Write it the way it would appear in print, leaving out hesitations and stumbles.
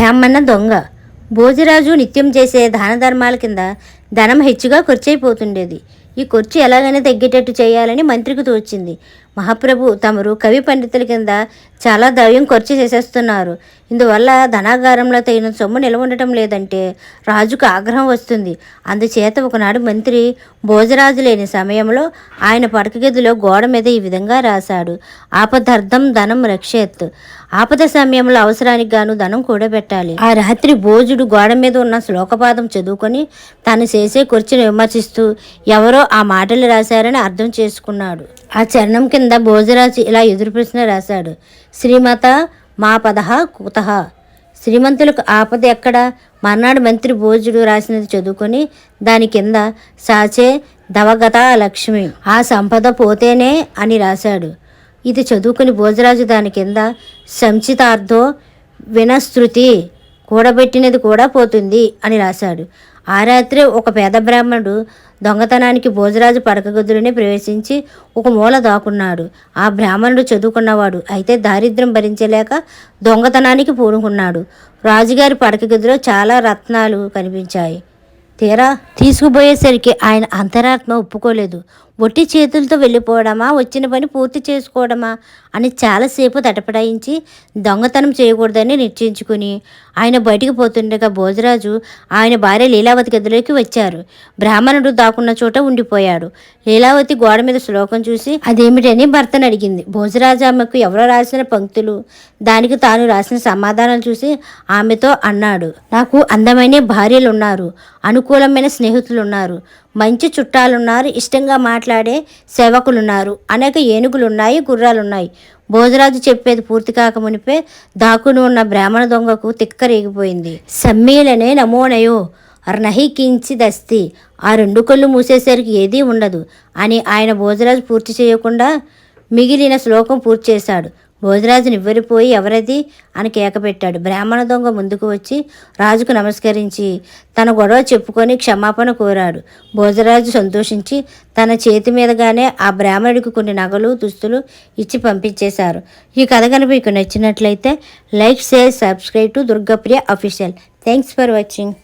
బ్రాహ్మణ దొంగ. భోజరాజు నిత్యం చేసే దాన ధర్మాల కింద ధనం హెచ్చుగా ఖర్చయిపోతుండేది. ఈ ఖర్చు ఎలాగైనా తగ్గేటట్టు చేయాలని మంత్రికి తోచింది. మహాప్రభు, తమరు కవి పండితుల కింద చాలా ద్రవ్యం ఖర్చు చేసేస్తున్నారు. ఇందువల్ల ధనాగారంలో తగిన సొమ్ము నిలవ ఉండటం లేదంటే రాజుకు ఆగ్రహం వస్తుంది. అందుచేత ఒకనాడు మంత్రి భోజరాజు లేని సమయంలో ఆయన పడక గదిలో గోడ మీద ఈ విధంగా రాశాడు: ఆపదర్థం ధనం రక్షేత్. ఆపద సమయంలో అవసరానికి గాను ధనం కూడబెట్టాలి. ఆ రాత్రి భోజుడు గోడ మీద ఉన్న శ్లోకపాదం చదువుకొని తాను చేసే ఖర్చును విమర్శిస్తూ ఎవరో ఆ మాటలు రాశారని అర్థం చేసుకున్నాడు. ఆ చరణం కింద భోజరాజు ఇలా ఎదురు ప్రశ్న రాశాడు: శ్రీమత మా పదహ కుతః. శ్రీమంతులకు ఆపద ఎక్కడ? మర్నాడు మంత్రి భోజుడు రాసినది చదువుకొని దాని కింద సాచే దవగత లక్ష్మి, ఆ సంపద పోతేనే అని రాశాడు. ఇది చదువుకుని భోజరాజు దాని కింద సంచితార్థో వినస్తృతి, కూడబెట్టినది కూడా పోతుంది అని రాశాడు. ఆ రాత్రి ఒక పేద బ్రాహ్మణుడు దొంగతనానికి భోజరాజు పడక గదులనే ప్రవేశించి ఒక మూల దాక్కున్నాడు. ఆ బ్రాహ్మణుడు చదువుకున్నవాడు, అయితే దారిద్ర్యం భరించలేక దొంగతనానికి పూనుకున్నాడు. రాజుగారి పడక గదిలో చాలా రత్నాలు కనిపించాయి. తీరా తీసుకుపోయేసరికి ఆయన అంతరాత్మ ఒప్పుకోలేదు. ఒట్టి చేతులతో వెళ్ళిపోవడమా, వచ్చిన పని పూర్తి చేసుకోవడమా అని చాలాసేపు తటపడాయించి దొంగతనం చేయకూడదని నిశ్చయించుకుని ఆయన బయటికి పోతుండగా భోజరాజు ఆయన భార్య లీలావతి గదిలోకి వచ్చారు. బ్రాహ్మణుడు దాక్కున్న చోట ఉండిపోయాడు. లీలావతి గోడ మీద శ్లోకం చూసి అదేమిటని భర్తను అడిగింది. భోజరాజు ఆమెకు ఎవరో రాసిన పంక్తులు, దానికి తాను రాసిన సమాధానాలు చూసి ఆమెతో అన్నాడు: నాకు అందమైన భార్యలున్నారు, అనుకూలమైన స్నేహితులున్నారు, మంచి చుట్టాలున్నారు, ఇష్టంగా మాట్లాడే సేవకులున్నారు, అనేక ఏనుగులున్నాయి, గుర్రాలున్నాయి. భోజరాజు చెప్పేది పూర్తి కాక మునిపే దాక్కుని ఉన్న బ్రాహ్మణ దొంగకు తిక్క రేగిపోయింది. సమ్మేళనే నమోనయో అర్నహి కించిదస్తి. ఆ రెండు కళ్ళు మూసేసరికి ఏదీ ఉండదు అని ఆయన భోజరాజు పూర్తి చేయకుండా మిగిలిన శ్లోకం పూర్తి చేశాడు. భోజరాజు నివ్వెరపోయి ఎవరది అని కేకపెట్టాడు. బ్రాహ్మణ దొంగ ముందుకు వచ్చి రాజుకు నమస్కరించి తన గొడవ చెప్పుకొని క్షమాపణ కోరాడు. భోజరాజు సంతోషించి తన చేతి మీదగానే ఆ బ్రాహ్మణుడికి కొన్ని నగలు, దుస్తులు ఇచ్చి పంపించేశారు. ఈ కథ కనుక మీకు నచ్చినట్లయితే like, share, subscribe to Durgapriya official. Thanks for watching.